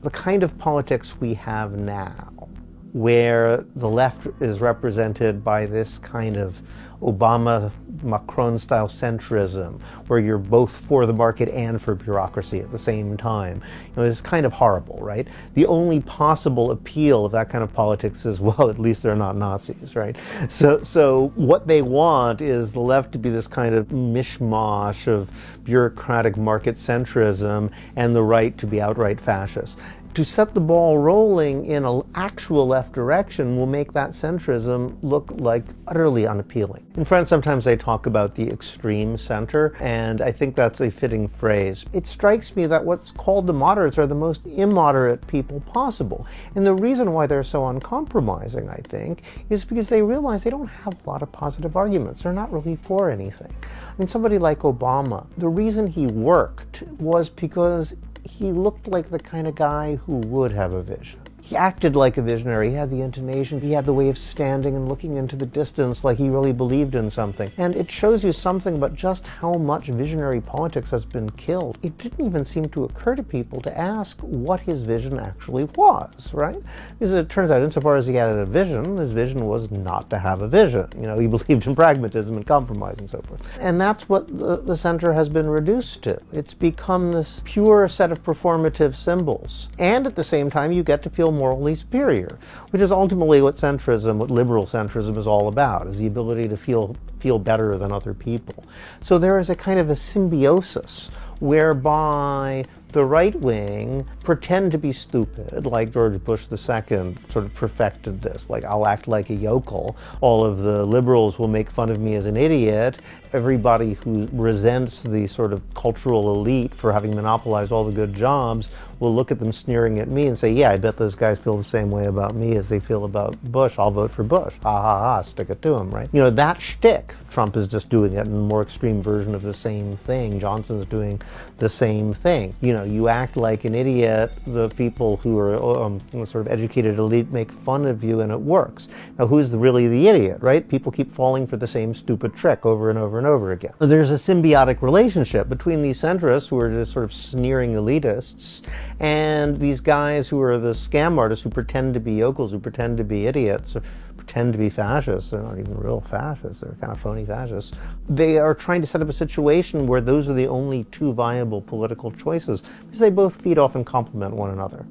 The kind of politics we have now, where the left is represented by this kind of Obama-Macron-style centrism, where you're both for the market and for bureaucracy at the same time, is kind of horrible, right? The only possible appeal of that kind of politics is, well, at least they're not Nazis, right? So what they want is the left to be this kind of mishmash of bureaucratic market centrism, and the right to be outright fascist. To set the ball rolling in an actual left direction will make that centrism look like utterly unappealing. In France, sometimes they talk about the extreme center, and I think that's a fitting phrase. It strikes me that what's called the moderates are the most immoderate people possible. And the reason why they're so uncompromising, I think, is because they realize they don't have a lot of positive arguments. They're not really for anything. I mean, somebody like Obama, the reason he worked was because he looked like the kind of guy who would have a vision. He acted like a visionary. He had the intonation. He had the way of standing and looking into the distance like he really believed in something. And it shows you something about just how much visionary politics has been killed. It didn't even seem to occur to people to ask what his vision actually was, right? Because it turns out, insofar as he had a vision, his vision was not to have a vision. He believed in pragmatism and compromise and so forth. And that's what the center has been reduced to. It's become this pure set of performative symbols. And at the same time, you get to feel morally superior, which is ultimately what centrism, what liberal centrism is all about, is the ability to feel better than other people. So there is a kind of a symbiosis whereby the right wing pretend to be stupid, like George Bush II sort of perfected this, like, I'll act like a yokel. All of the liberals will make fun of me as an idiot. Everybody who resents the sort of cultural elite for having monopolized all the good jobs will look at them sneering at me and say, yeah, I bet those guys feel the same way about me as they feel about Bush. I'll vote for Bush. Ha ha ha, stick it to him, right? That shtick, Trump is just doing it in a more extreme version of the same thing. Johnson's doing the same thing. You act like an idiot, the people who are sort of educated elite make fun of you, and it works. Now, who's really the idiot, right? People keep falling for the same stupid trick over and over and over again. There's a symbiotic relationship between these centrists, who are just sort of sneering elitists, and these guys who are the scam artists who pretend to be yokels, who pretend to be idiots, or pretend to be fascists. They're not even real fascists. They're kind of phony fascists. They are trying to set up a situation where those are the only two viable political choices, because they both feed off and complement one another.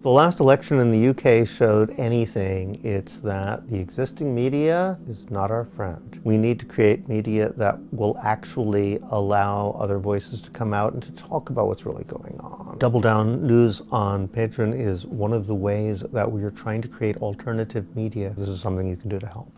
The last election in the UK showed anything, it's that the existing media is not our friend. We need to create media that will actually allow other voices to come out and to talk about what's really going on. Double Down News on Patreon is one of the ways that we are trying to create alternative media. This is something you can do to help.